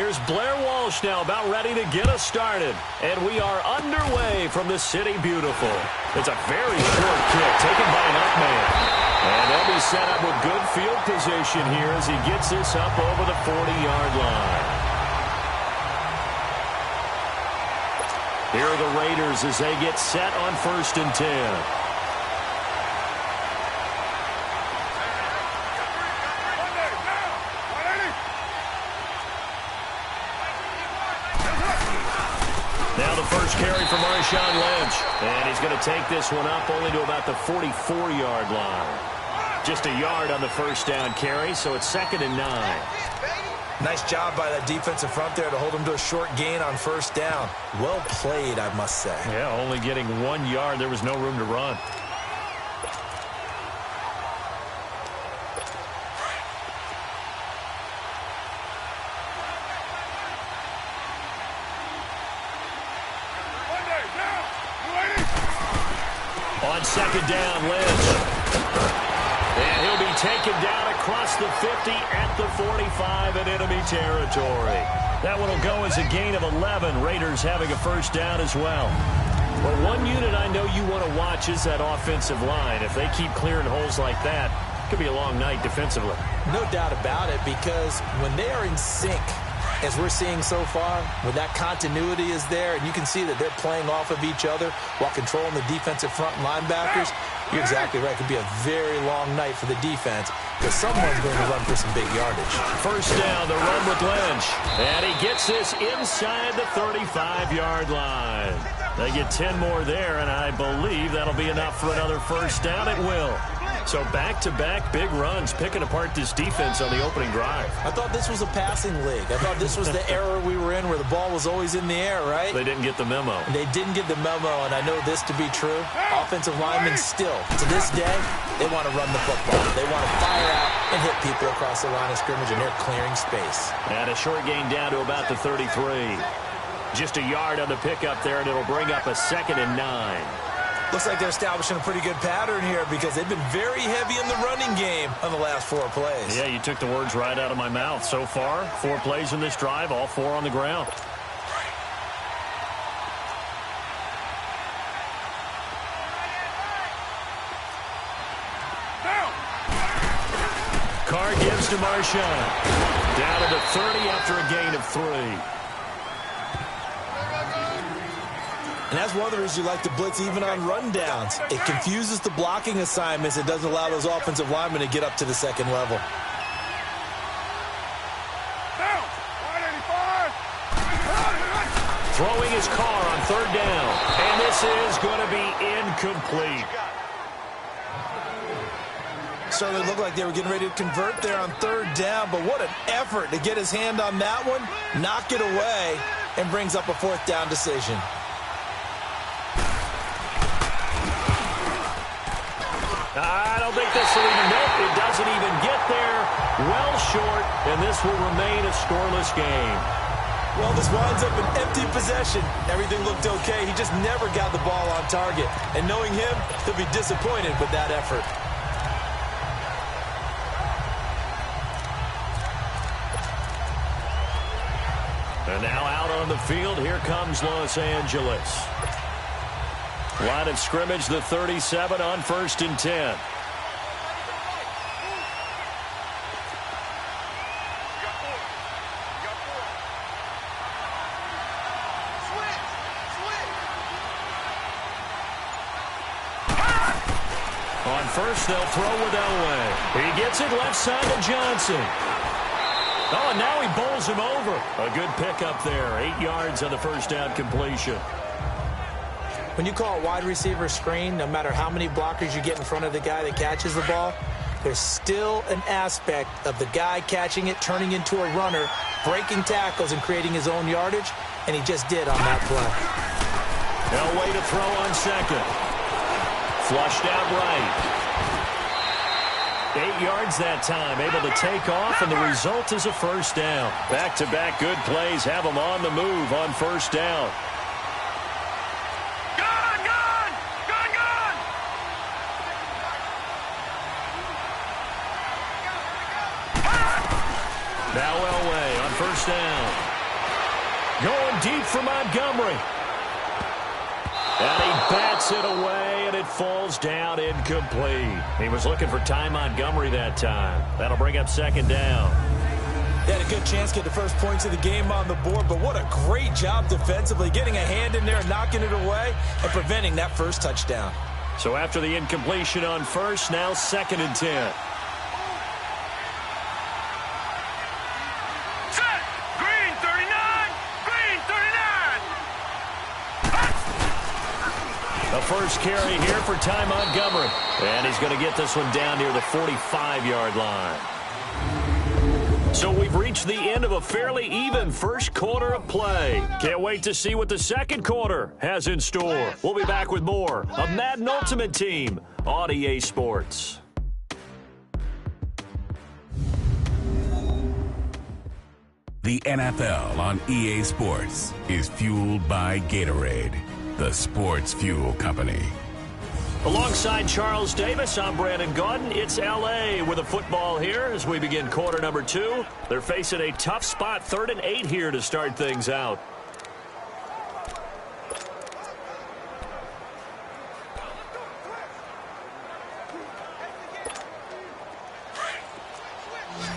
Here's Blair Walsh now about ready to get us started. And we are underway from the City Beautiful. It's a very short kick taken by an up man. And they'll be set up with good field position here as he gets this up over the 40-yard line. Here are the Raiders as they get set on 1st and 10. Now the first carry for Marshawn Lynch. And he's going to take this one up only to about the 44-yard line. Just a yard on the first down carry, so it's 2nd and 9. Nice job by that defensive front there to hold him to a short gain on 1st down. Well played, I must say. Yeah, only getting 1 yard. There was no room to run. On 2nd down, Lynch. And he'll be taken down across the 50 at the 45 in enemy territory. That one will go as a gain of 11. Raiders having a 1st down as well. Well, one unit I know you want to watch is that offensive line. If they keep clearing holes like that, it could be a long night defensively. No doubt about it, because when they are in sync, as we're seeing so far, when that continuity is there, and you can see that they're playing off of each other while controlling the defensive front linebackers, you're exactly right. It could be a very long night for the defense because someone's going to run for some big yardage. 1st down, the run with Lynch. And he gets this inside the 35-yard line. They get 10 more there, and I believe that'll be enough for another 1st down. It will. So back-to-back big runs, picking apart this defense on the opening drive. I thought this was a passing league. I thought this was the era we were in where the ball was always in the air, right? They didn't get the memo. They didn't get the memo, and I know this to be true. Offensive linemen still, to this day, they want to run the football. They want to fire out and hit people across the line of scrimmage, and they're clearing space. And a short gain down to about the 33. Just a yard on the pickup there, and it'll bring up a 2nd and 9. Looks like they're establishing a pretty good pattern here because they've been very heavy in the running game on the last 4 plays. Yeah, you took the words right out of my mouth. So far, 4 plays in this drive, all 4 on the ground. Carr gives to Marshawn. Down to the 30 after a gain of 3. And that's one of the reasons you like to blitz even on rundowns. It confuses the blocking assignments. It doesn't allow those offensive linemen to get up to the 2nd level. Throwing his Carr on 3rd down. And this is going to be incomplete. Certainly looked like they were getting ready to convert there on 3rd down, but what an effort to get his hand on that one, knock it away, and brings up a 4th down decision. I don't think this will even nope. It doesn't even get there. Well short, and this will remain a scoreless game. Well, this winds up an empty possession. Everything looked okay. He just never got the ball on target. And knowing him, he'll be disappointed with that effort. And now out on the field, here comes Los Angeles. Line of scrimmage, the 37 on 1st and 10. On 1st, they'll throw with Elway. He gets it left side to Johnson. Oh, and now he bowls him over. A good pickup there. 8 yards on the 1st down completion. When you call a wide receiver screen, no matter how many blockers you get in front of the guy that catches the ball, there's still an aspect of the guy catching it, turning into a runner, breaking tackles, and creating his own yardage, and he just did on that play. Elway to throw on 2nd. Flushed out right. 8 yards that time, able to take off, and the result is a 1st down. Back-to-back good plays have him on the move on 1st down. Now Elway on 1st down. for Montgomery. And he bats it away, and it falls down incomplete. He was looking for Ty Montgomery that time. That'll bring up second down. They had a good chance to get the first points of the game on the board, but what a great job defensively, getting a hand in there and knocking it away and preventing that first touchdown. So after the incompletion on first, now 2nd and 10. Set! Green 39! Green 39! The first carry here for Ty Montgomery. And he's going to get this one down near the 45-yard line. So we've reached the end of a fairly even first quarter of play. Can't wait to see what the second quarter has in store. We'll be back with more of Madden Ultimate Team on EA Sports. The NFL on EA Sports is fueled by Gatorade, the sports fuel company. Alongside Charles Davis, I'm Brandon Gaudin. It's L.A. with a football here as we begin quarter number 2. They're facing a tough spot, 3rd and 8 here to start things out.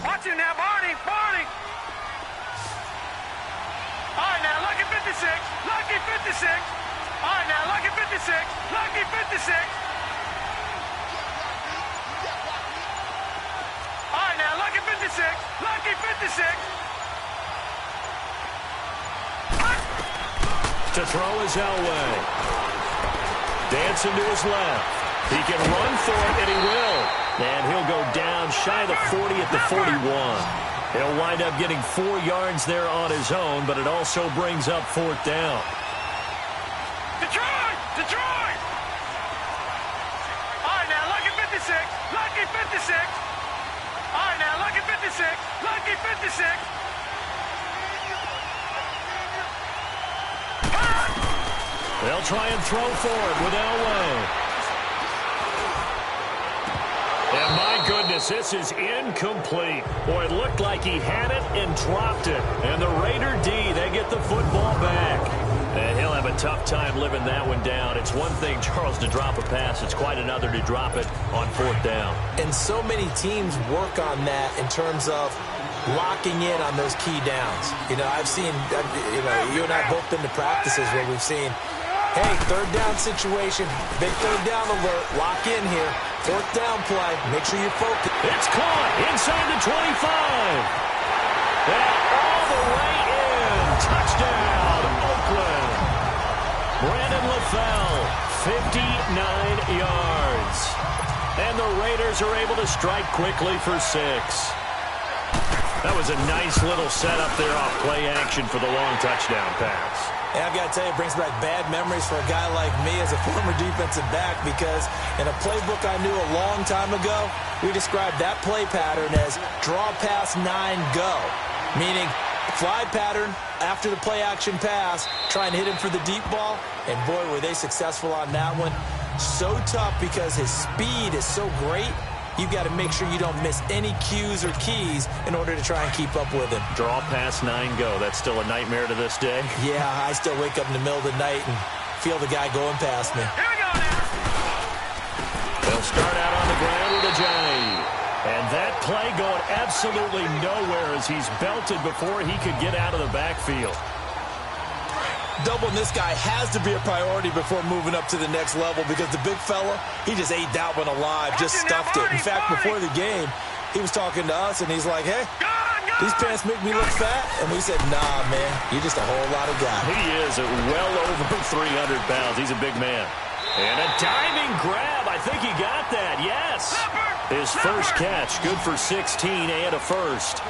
Watch it now, Barney! Barney! All right, now, lucky 56! Lucky 56! All right, now, lucky 56! Lucky 56! All right, now, lucky 56! Lucky 56! To throw is Elway. Dancing to his left. He can run for it, and he will. And he'll go down shy of the 40 at the 41. He'll wind up getting 4 yards there on his own, but it also brings up 4th down. Detroit! Detroit! All right, now, lucky 56! Lucky 56! All right, now, lucky 56! Lucky 56! They'll try and throw for it with Elway. And my goodness, this is incomplete. Boy, it looked like he had it and dropped it. And the Raider D, they get the football back. And he'll have a tough time living that one down. It's one thing, Charles, to drop a pass. It's quite another to drop it on 4th down. And so many teams work on that in terms of locking in on those key downs. You know, I've seen, you and I both been to practices where we've seen, hey, 3rd down situation, big 3rd down alert, lock in here. 4th down play, make sure you're focused. It's caught inside the 25. And all the way in. Touchdown, Oakland. Brandon LaFell, 59 yards. And the Raiders are able to strike quickly for 6. That was a nice little setup there off play action for the long touchdown pass. And I've got to tell you, it brings back bad memories for a guy like me as a former defensive back, because in a playbook I knew a long time ago, we described that play pattern as draw pass 9 go, meaning fly pattern after the play action pass, trying to hit him for the deep ball, and boy, were they successful on that one. So tough because his speed is so great. You've got to make sure you don't miss any cues or keys in order to try and keep up with him. Draw pass 9 go. That's still a nightmare to this day? Yeah, I still wake up in the middle of the night and feel the guy going past me. Here we go now! They'll start out on the ground with Ajayi. And that play going absolutely nowhere as he's belted before he could get out of the backfield. Doubling this guy has to be a priority before moving up to the next level, because the big fella, he just ate that one alive, just stuffed it. In fact, before the game, he was talking to us, and he's like, hey, these pants make me look fat. And we said, nah, man, you're just a whole lot of guy. He is at well over 300 pounds. He's a big man. And a diving grab. I think he got that, yes. His first catch, good for 16 and a first.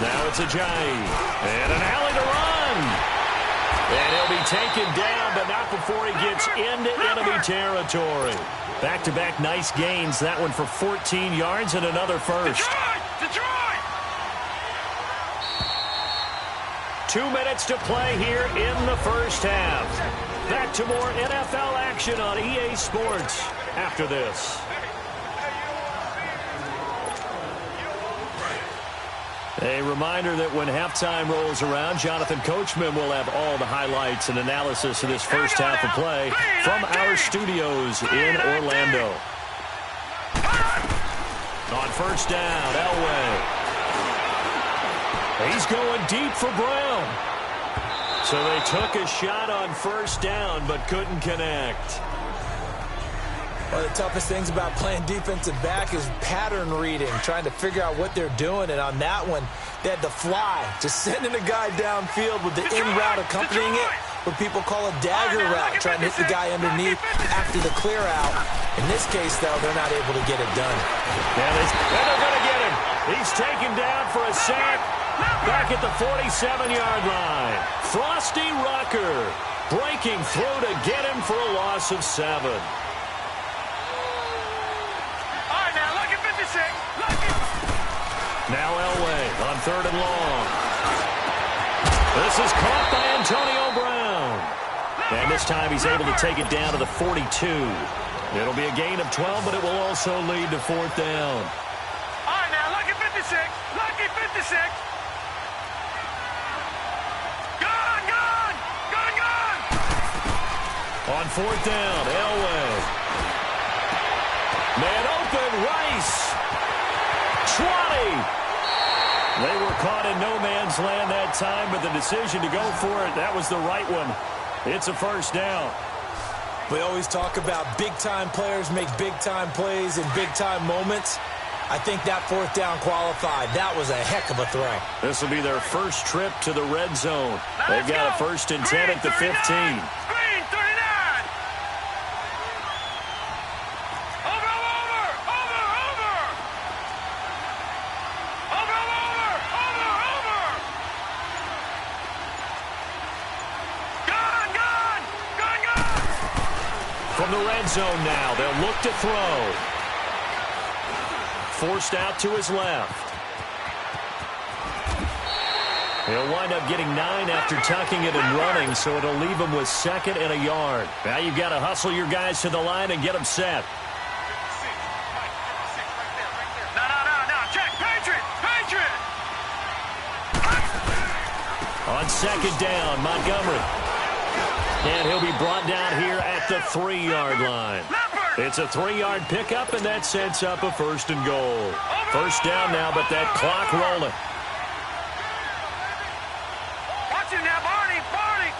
Now it's Ajayi. And an alley to run. And he'll be taken down, but not before he gets into enemy territory. Back-to-back nice gains. That one for 14 yards and another first. Detroit! 2 minutes to play here in the first half. Back to more NFL NFL action on EA Sports after this. A reminder that when halftime rolls around, Jonathan Coachman will have all the highlights and analysis of this first half of play from our studios in Orlando. On first down, Elway. He's going deep for Brown. So they took a shot on first down but couldn't connect. One of the toughest things about playing defensive back is pattern reading, trying to figure out what they're doing. And on that one, they had to fly, just sending a guy downfield with the in route accompanying it, what people call a dagger route, trying to hit the guy underneath after the clear out. In this case, though, they're not able to get it done. And they're going to get him. He's taken down for a sack back at the 47-yard line. Frosty Rucker breaking through to get him for a loss of 7. Now Elway on 3rd and long. This is caught by Antonio Brown. And this time he's able to take it down to the 42. It'll be a gain of 12, but it will also lead to 4th down. All right, now, lucky 56. Lucky 56. Gone, gone. Gone, gone. On 4th down, Elway. Man open, Rice. 20. They were caught in no man's land that time, but the decision to go for it, that was the right one. It's a first down. We always talk about big-time players make big-time plays in big-time moments. I think that 4th down qualified. That was a heck of a throw. This will be their first trip to the red zone. They've got a 1st and 10 at the 15. Green 39. Over, over, over, over. Over, over, over, over. Gone, gone, gone, gone. From the red zone now, they'll look to throw. Forced out to his left. He'll wind up getting 9 after tucking it and running, so it'll leave him with 2nd and a yard. Now you've got to hustle your guys to the line and get them set. No. Check. Patriot. Patriot. On 2nd down, Montgomery. And he'll be brought down here at the 3-yard line. It's a 3-yard pickup, and that sets up a 1st and goal. First down now, but that clock rolling. Watch him now, Barney. Barney.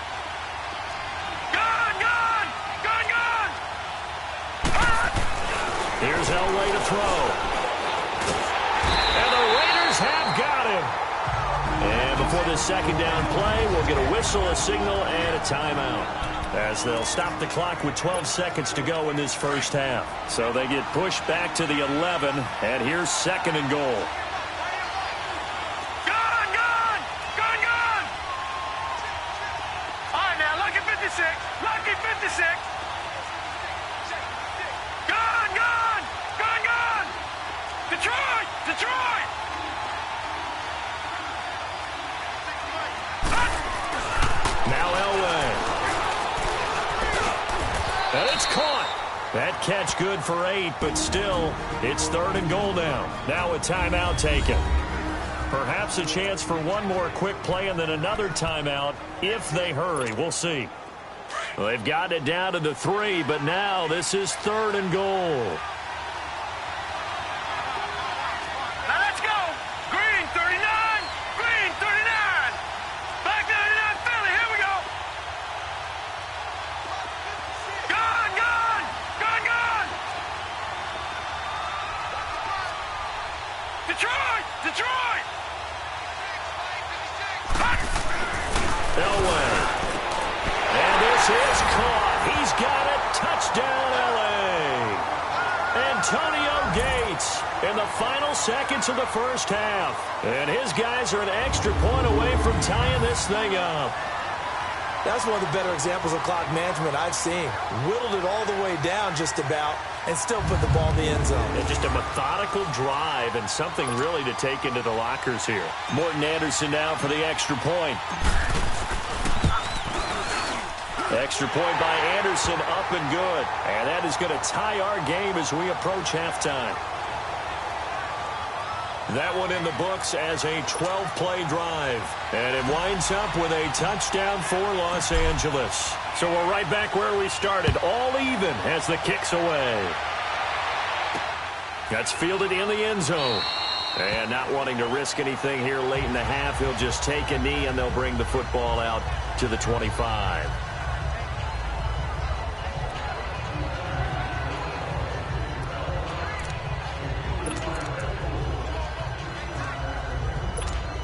Gone, gone, gone, gone. Here's Elway to throw. And the Raiders have got him. And before this 2nd down play, we'll get a whistle, a signal, and a timeout, as they'll stop the clock with 12 seconds to go in this first half. So they get pushed back to the 11, and here's 2nd and goal. Gone, gone, gone, gone. All right, now, lucky 56. Lucky 56. Gone, gone, gone, gone. Detroit, Detroit. Now Elway. And it's caught. That catch good for 8, but still, it's 3rd and goal now. Now a timeout taken. Perhaps a chance for one more quick play and then another timeout if they hurry. We'll see. Well, they've got it down to the 3, but now this is 3rd and goal. Now let's go. Green 39. Green 39. Back 99 Philly. Here we go. Gone, gone, gone, gone. Detroit, Detroit. Elway. And this is caught. He's got it. Touchdown, L.A. Antonio Gates in the final seconds of the first half. And his guys are an extra point away from tying this thing up. That's one of the better examples of clock management I've seen. Whittled it all the way down just about and still put the ball in the end zone. And just a methodical drive and something really to take into the lockers here. Morton Anderson now for the extra point. Extra point by Anderson, up and good. And that is going to tie our game as we approach halftime. That one in the books as a 12-play drive. And it winds up with a touchdown for Los Angeles. So we're right back where we started, all even as the kick's away. That's fielded in the end zone. And not wanting to risk anything here late in the half, he'll just take a knee and they'll bring the football out to the 25.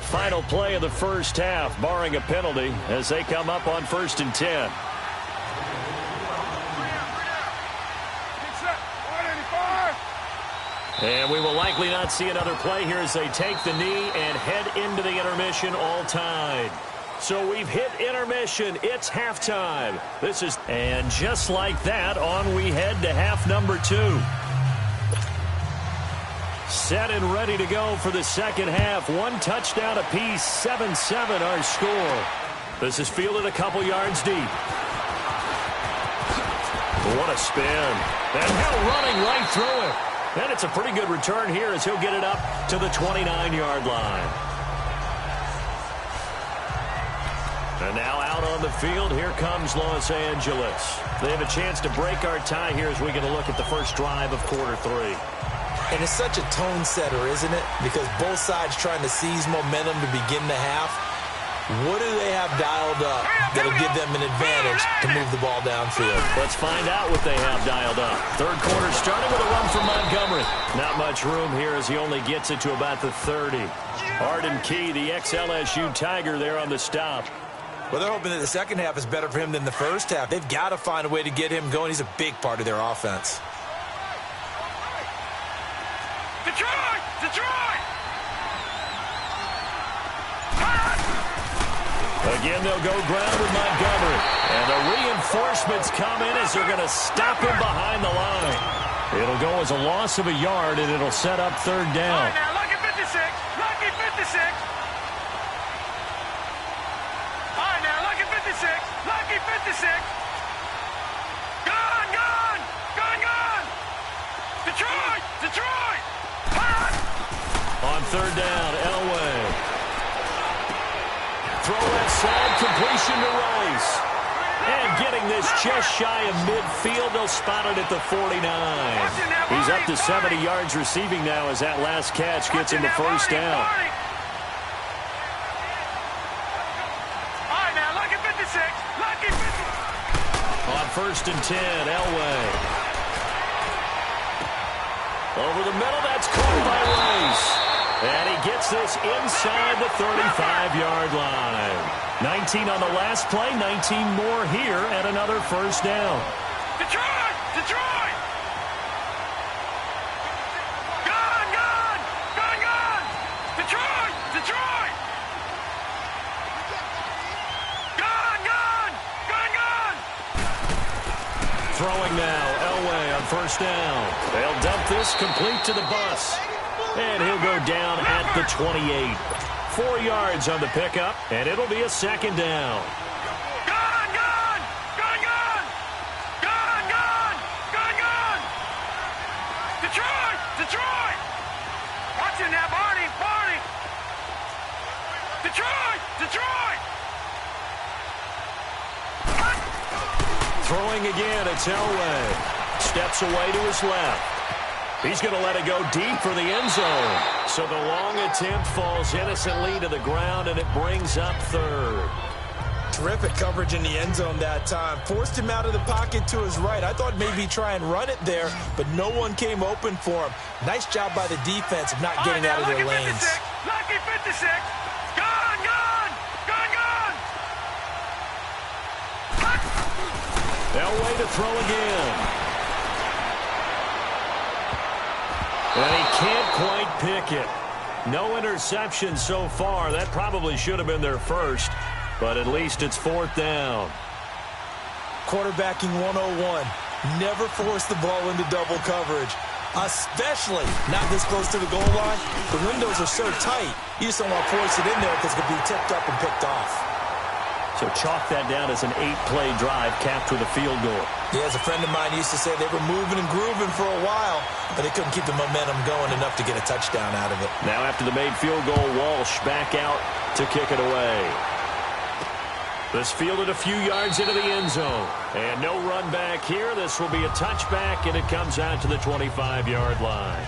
Final play of the first half, barring a penalty, as they come up on 1st and 10. And we will likely not see another play here as they take the knee and head into the intermission all tied. So we've hit intermission. It's halftime. And just like that, on we head to half number 2. Set and ready to go for the second half. One touchdown apiece, 7-7 our score. This is fielded a couple yards deep. What a spin. And Hill running right through it. And it's a pretty good return here as he'll get it up to the 29-yard line. And now out on the field, here comes Los Angeles. They have a chance to break our tie here as we get a look at the first drive of quarter 3. And it's such a tone setter, isn't it? Because both sides trying to seize momentum to begin the half. What do they have dialed up that'll give them an advantage to move the ball downfield? Let's find out what they have dialed up. Third quarter starting with a run from Montgomery. Not much room here as he only gets it to about the 30. Arden Key, the ex-LSU Tiger, there on the stop. Well, they're hoping that the second half is better for him than the first half. They've got to find a way to get him going. He's a big part of their offense. Detroit! Detroit! Again, they'll go ground with Montgomery. And the reinforcements come in as they're going to stop him behind the line. It'll go as a loss of a yard, and it'll set up third down. All right, now, lucky 56. Lucky 56. All right, now, lucky 56. Lucky 56. Gone, gone. Gone, gone. Detroit! Detroit! On third down, Elway. Throw left side, completion to Rice. And getting this just shy of midfield, they'll spot it at the 49. He's up to 70 yards receiving now as that last catch gets him the first down. All right, now, lucky 56. Lucky 56. On 1st and 10, Elway. Over the middle, that's caught by Rice. And he gets this inside the 35-yard line. 19 on the last play, 19 more here at another first down. Detroit! Detroit! Gone, gone! Gone, gone! Detroit! Detroit! Gone, gone! Gone, gone! Throwing now, Elway on first down. They'll dump this complete to the bus. And he'll go down at the 28. 4 yards on the pickup, and it'll be a second down. Gone, gone! Gone, gone! Gone, gone! Gone, gone! Detroit! Detroit! Watch it now, Barney! Barney! Detroit! Detroit! Throwing again, it's Elway. Steps away to his left. He's going to let it go deep for the end zone. So the long attempt falls innocently to the ground, and it brings up third. Terrific coverage in the end zone that time. Forced him out of the pocket to his right. I thought maybe try and run it there, but no one came open for him. Nice job by the defense of not getting out of their lanes. Lucky 56. Gone, gone! Gone, gone! Elway to throw again. And he can't quite pick it. No interception so far. That probably should have been their first, but at least it's fourth down. Quarterbacking 101. Never force the ball into double coverage, especially not this close to the goal line. The windows are so tight, you just don't want to force it in there because it could be tipped up and picked off. So chalk that down as an 8-play drive capped with a field goal. Yeah, as a friend of mine used to say, they were moving and grooving for a while, but they couldn't keep the momentum going enough to get a touchdown out of it. Now after the made field goal, Walsh back out to kick it away. This fielded a few yards into the end zone. And no run back here. This will be a touchback, and it comes out to the 25-yard line.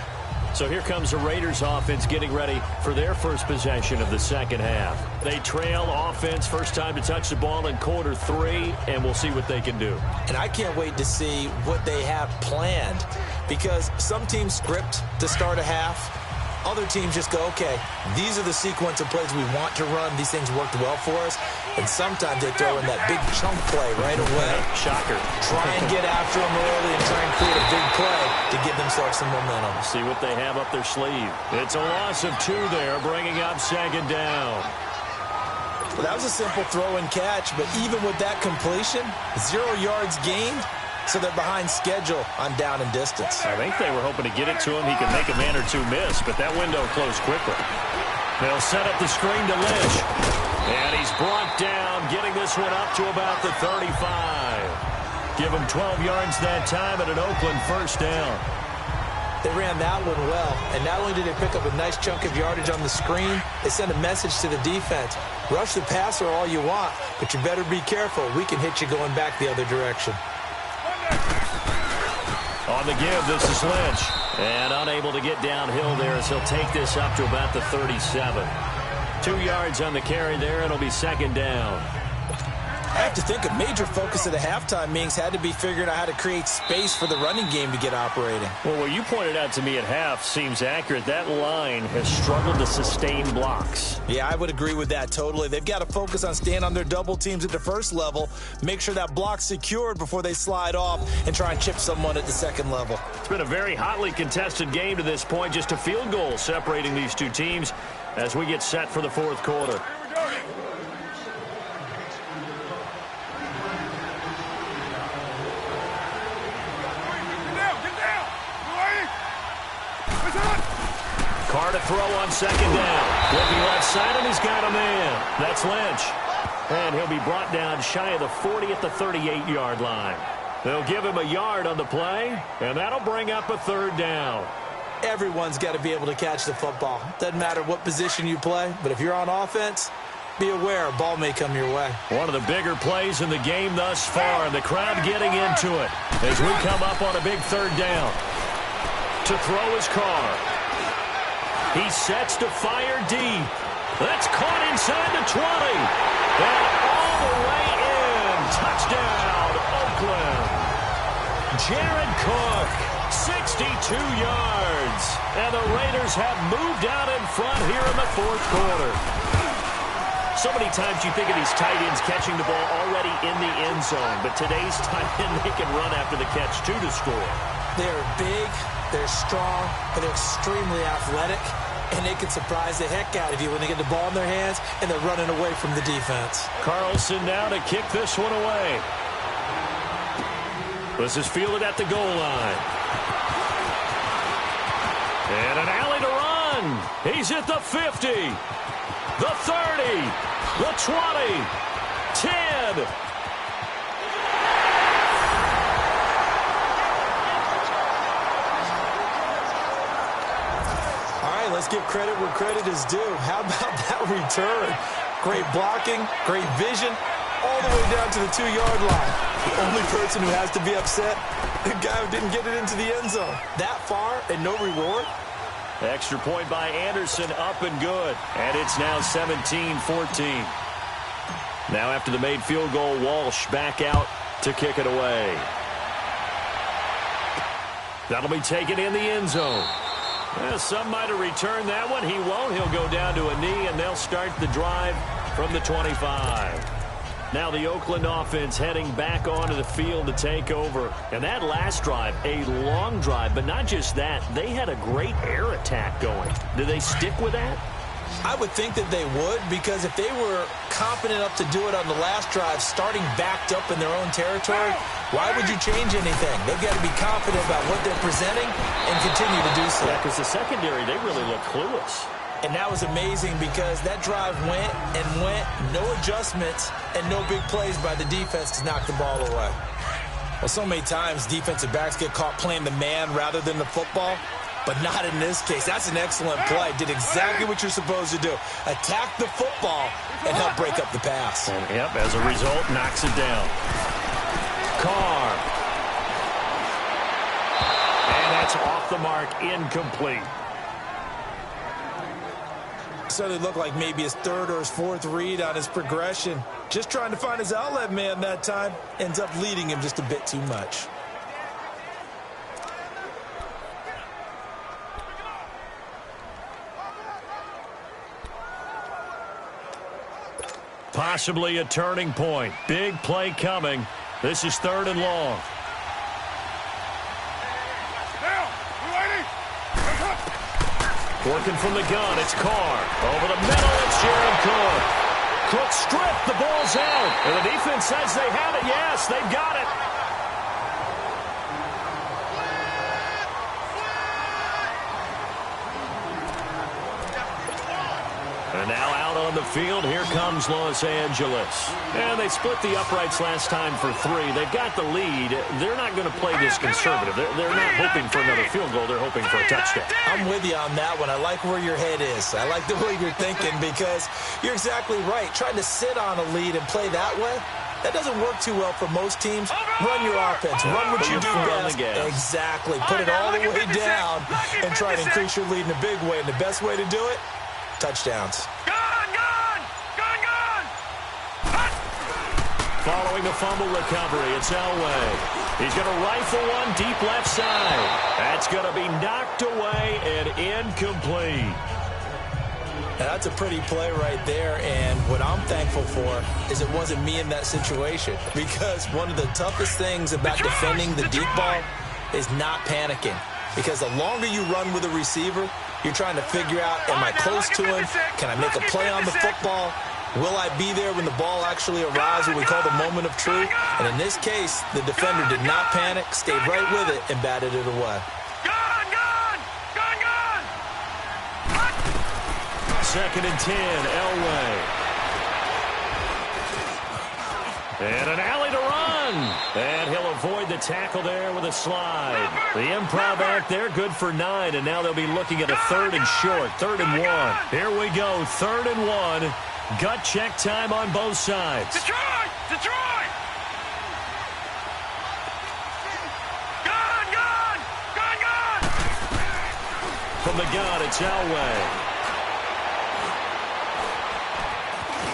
So here comes the Raiders offense getting ready for their first possession of the second half. They trail offense, first time to touch the ball in quarter 3, and we'll see what they can do. And I can't wait to see what they have planned, because some teams script to start a half. Other teams just go, okay, these are the sequence of plays we want to run. These things worked well for us. And sometimes they throw in that big chunk play right away. Shocker. Try and get after them early and try and create a big play to give themselves some momentum. See what they have up their sleeve. It's a loss of 2 there, bringing up second down. Well, that was a simple throw and catch, but even with that completion, 0 yards gained. So they're behind schedule on down and distance. I think they were hoping to get it to him. He could make a man or 2 miss, but that window closed quickly. They'll set up the screen to Lynch. And he's brought down, getting this one up to about the 35. Give him 12 yards that time and an Oakland first down. They ran that one well, and not only did they pick up a nice chunk of yardage on the screen, they sent a message to the defense. Rush the passer all you want, but you better be careful. We can hit you going back the other direction. On the give, this is Lynch. And unable to get downhill there as he'll take this up to about the 37. 2 yards on the carry there. It'll be second down. I have to think a major focus of the halftime meetings had to be figuring out how to create space for the running game to get operating. Well, what you pointed out to me at half seems accurate. That line has struggled to sustain blocks. Yeah, I would agree with that totally. They've got to focus on staying on their double teams at the first level, make sure that block's secured before they slide off, and try and chip someone at the second level. It's been a very hotly contested game to this point. Just a field goal separating these two teams as we get set for the fourth quarter. Carr to throw on second down. Looking left side, and he's got a man. That's Lynch. And he'll be brought down shy of the 40 at the 38-yard line. They'll give him a yard on the play, and that'll bring up a third down. Everyone's got to be able to catch the football. Doesn't matter what position you play, but if you're on offense, be aware a ball may come your way. One of the bigger plays in the game thus far, and the crowd getting into it as we come up on a big third down. To throw his Carr. He sets to fire deep. That's caught inside the 20. And all the way in. Touchdown, Oakland. Jared Cook, 62 yards. And the Raiders have moved out in front here in the fourth quarter. So many times you think of these tight ends catching the ball already in the end zone. But today's tight end, they can run after the catch, too, to score. They're big, they're strong, but they're extremely athletic. And they can surprise the heck out of you when they get the ball in their hands and they're running away from the defense. Carlson now to kick this one away. This is fielded at the goal line. And an alley to run. He's at the 50. The 30. The 20. 10. Let's give credit where credit is due. How about that return? Great blocking, great vision, all the way down to the 2-yard line. The only person who has to be upset, the guy who didn't get it into the end zone. That far and no reward? Extra point by Anderson, up and good. And it's now 17-14. Now after the made field goal, Walsh back out to kick it away. That'll be taken in the end zone. Well, some might have returned that one. He won't. He'll go down to a knee, and they'll start the drive from the 25. Now the Oakland offense heading back onto the field to take over. And that last drive, a long drive, but not just that. They had a great air attack going. Do they stick with that? I would think that they would, because if they were confident enough to do it on the last drive, starting backed up in their own territory, why would you change anything? They've got to be confident about what they're presenting and continue to do so. Yeah, because the secondary, they really look clueless. And that was amazing because that drive went and went, no adjustments and no big plays by the defense to knock the ball away. Well, so many times defensive backs get caught playing the man rather than the football, but not in this case. That's an excellent play. Did exactly what you're supposed to do. Attack the football and help break up the pass. And, yep, as a result, knocks it down. Carr. And that's off the mark, incomplete. So it looked like maybe his third or his fourth read on his progression. Just trying to find his outlet man that time. Ends up leading him just a bit too much. Possibly a turning point. Big play coming. This is 3rd and long. Working from the gun, it's Carr. Over the middle, it's Jared Cook. Cook stripped, the ball's out. And the defense says they have it. Yes, they've got it. And now out on the field, here comes Los Angeles. And they split the uprights last time for 3. They've got the lead. They're not going to play this conservative. They're not hoping for another field goal. They're hoping for a touchdown. I'm with you on that one. I like where your head is. I like the way you're thinking because you're exactly right. Trying to sit on a lead and play that way, that doesn't work too well for most teams. Run your offense. Run what you do best. Exactly. Put it all the way down and try to increase your lead in a big way. And the best way to do it, touchdowns. Following the fumble recovery, it's Elway. He's going to rifle one deep left side. That's going to be knocked away and incomplete. That's a pretty play right there, and what I'm thankful for is it wasn't me in that situation, because one of the toughest things about defending the deep ball is not panicking, because the longer you run with a receiver, you're trying to figure out, am I close to him? Can I make a play on the football? Will I be there when the ball actually arrives, what we call the moment of truth? And in this case, the defender did not panic, stayed right with it, and batted it away. 2nd and 10, Elway. And an alley to run. And he'll avoid the tackle there with a slide. The improv act there, good for 9. And now they'll be looking at a 3rd and short, 3rd and 1. Here we go, 3rd and 1. Gut check time on both sides. Detroit! Detroit! Gun! Gun! Gun! Gun! From the gun, it's Elway.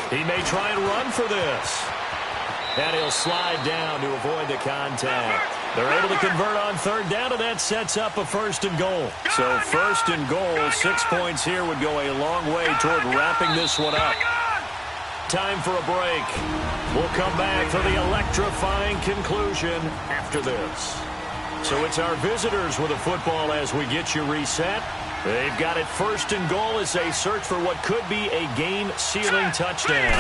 He may try and run for this. And he'll slide down to avoid the contact. They're able to convert on 3rd down, and that sets up a 1st and goal. So 1st and goal, 6 points here would go a long way toward wrapping this one up. Time for a break. We'll come back for the electrifying conclusion after this. So it's our visitors with the football as we get you reset. They've got it 1st and goal as they search for what could be a game-sealing touchdown.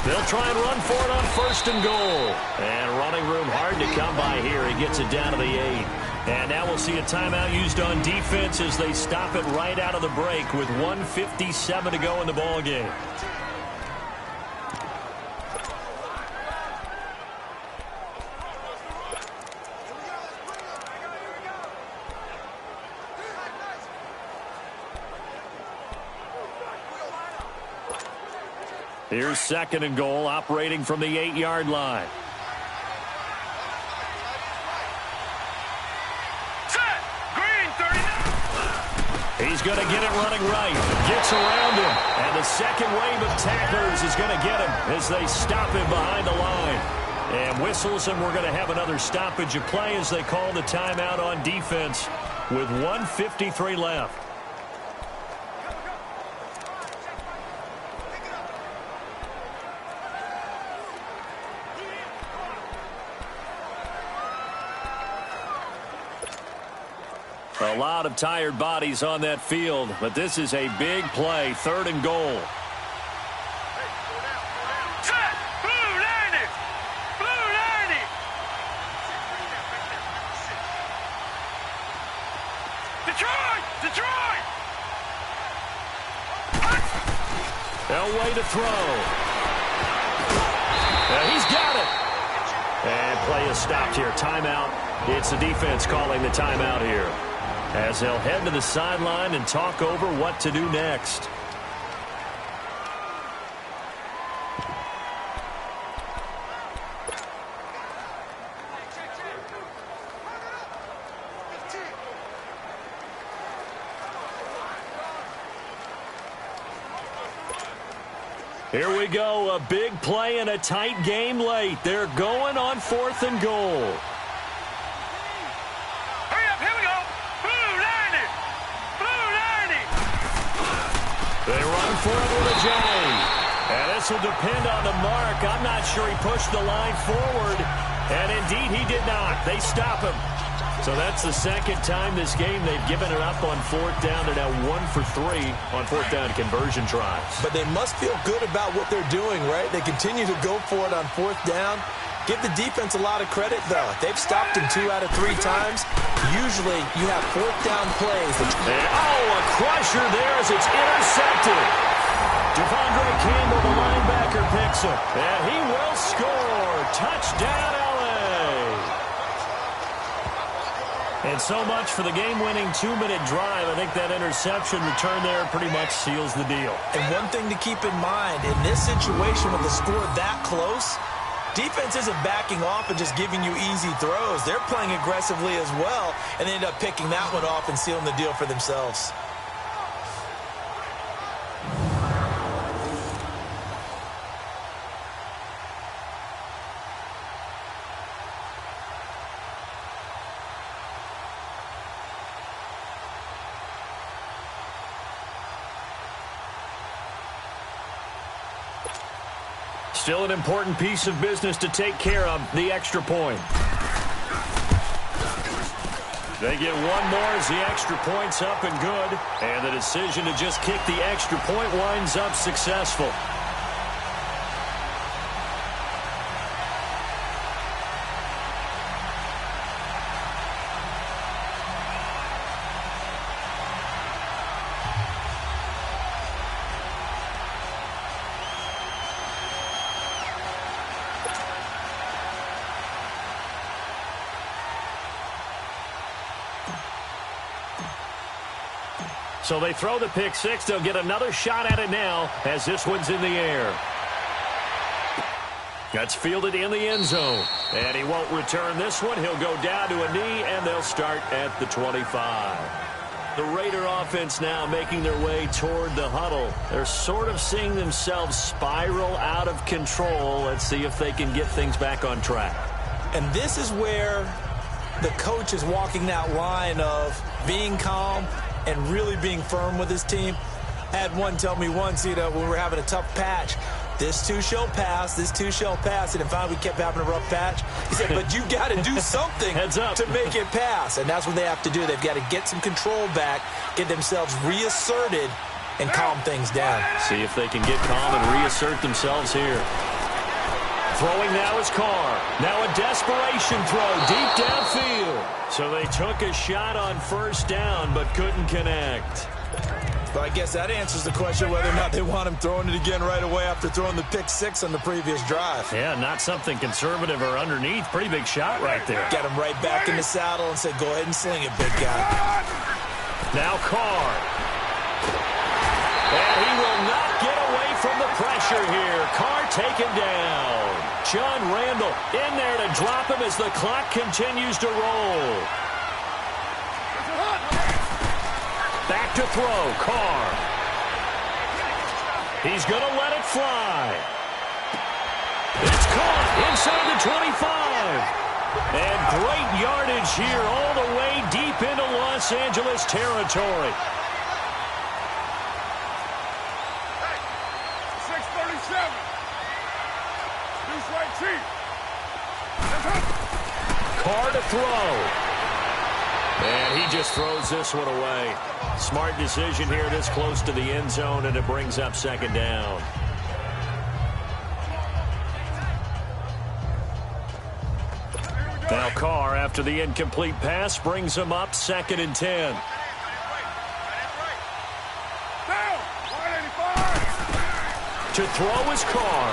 They'll try and run for it on 1st and goal. And running room hard to come by here. He gets it down to the 8. And now we'll see a timeout used on defense as they stop it right out of the break with 1:57 to go in the ballgame. Here's 2nd and goal, operating from the 8-yard line. Set! Green, 39! He's going to get it running right. Gets around him. And the second wave of tacklers is going to get him as they stop him behind the line. And whistles, and we're going to have another stoppage of play as they call the timeout on defense with 1:53 left. A lot of tired bodies on that field, but this is a big play, 3rd and goal. Set! Blue 90! Blue 90! Detroit! Detroit! Elway to throw. He's got it. And play is stopped here. Timeout. It's the defense calling the timeout here, as they'll head to the sideline and talk over what to do next. Here we go, a big play and a tight game late. They're going on 4th and goal. Hurry up, here we go. Blue 90. Blue 90. They run for it with a J. And this will depend on the mark. I'm not sure he pushed the line forward. And indeed, he did not. They stop him. So that's the second time this game they've given it up on 4th down. They're now 1 for 3 on 4th down conversion tries. But they must feel good about what they're doing, right? They continue to go for it on 4th down. Give the defense a lot of credit, though. They've stopped him 2 out of 3 times. Usually, you have 4th down plays. A crusher there as it's intercepted. Devondre Campbell, the linebacker, picks him. And he will score. Touchdown, LA. And so much for the game-winning 2-minute drive. I think that interception return there pretty much seals the deal. And one thing to keep in mind, in this situation with the score that close, defense isn't backing off and just giving you easy throws. They're playing aggressively as well, and they end up picking that one off and sealing the deal for themselves. Still an important piece of business to take care of, the extra point. They get one more as the extra point's up and good. And the decision to just kick the extra point winds up successful. So they throw the pick six. They'll get another shot at it now as this one's in the air. That's fielded in the end zone. And he won't return this one. He'll go down to a knee, and they'll start at the 25. The Raider offense now making their way toward the huddle. They're sort of seeing themselves spiral out of control. Let's see if they can get things back on track. And this is where the coach is walking that line of being calm and really being firm with his team. I had one tell me once, when we were having a tough patch, this too shall pass, this too shall pass, and then finally we kept having a rough patch. He said, but you got to do something to make it pass, and that's what they have to do. They've got to get some control back, get themselves reasserted, and calm things down. See if they can get calm and reassert themselves here. Throwing now is Carr. Now a desperation throw deep downfield. So they took a shot on first down but couldn't connect. But I guess that answers the question whether or not they want him throwing it again right away after throwing the pick six on the previous drive. Yeah, not something conservative or underneath. Pretty big shot right there. Got him right back in the saddle and said, go ahead and sling it, big guy. Now Carr. And he will not get away from the pressure here. Carr taken down. John Randall in there to drop him as the clock continues to roll. Back to throw, Carr. He's going to let it fly. It's caught inside the 25. And great yardage here all the way deep into Los Angeles territory. 637. Carr to throw. And he just throws this one away. Smart decision here this close to the end zone, and it brings up second down. Now Carr, after the incomplete pass, brings him up 2nd and 10. To throw is Carr.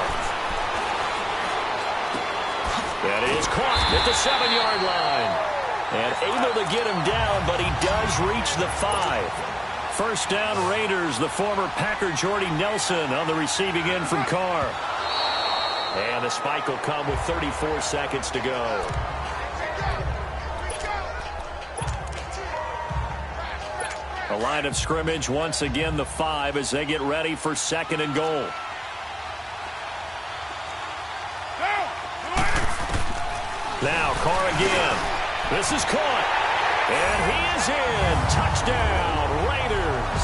That is caught at the 7-yard line. And able to get him down, but he does reach the 5. First down, Raiders. The former Packer Jordy Nelson on the receiving end from Carr. And the spike will come with 34 seconds to go. The line of scrimmage, once again, the 5 as they get ready for 2nd and goal. Now Carr again. This is caught. And he is in. Touchdown, Raiders.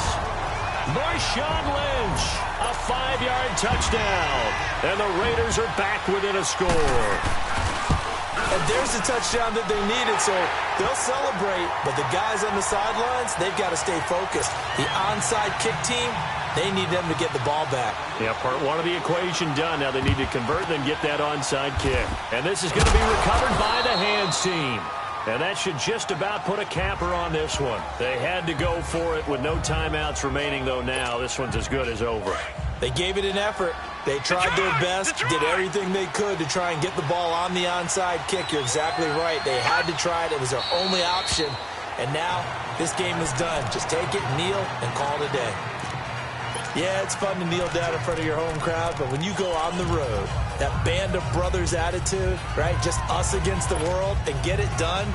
Marshawn Lynch, a 5-yard touchdown. And the Raiders are back within a score. And there's the touchdown that they needed, so they'll celebrate. But the guys on the sidelines, they've got to stay focused. The onside kick team, they need them to get the ball back. Yeah, part one of the equation done. Now they need to convert and then get that onside kick. And this is going to be recovered by the hands team. And that should just about put a capper on this one. They had to go for it with no timeouts remaining, though now. This one's as good as over. They gave it an effort. They tried their best, did everything they could to try and get the ball on the onside kick. You're exactly right. They had to try it. It was their only option. And now this game is done. Just take it, kneel, and call it a day. Yeah, it's fun to kneel down in front of your home crowd, but when you go on the road, that band of brothers attitude, right, just us against the world, and get it done,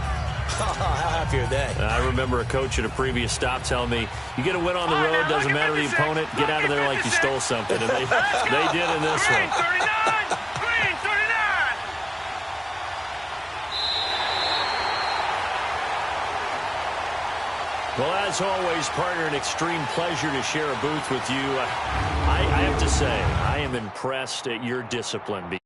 how happy are they? I remember a coach at a previous stop telling me, you get a win on the road, doesn't matter the opponent, get out of there like you stole something. And they did in this one. Green 39. Well, as always, partner, an extreme pleasure to share a booth with you. I have to say, I am impressed at your discipline.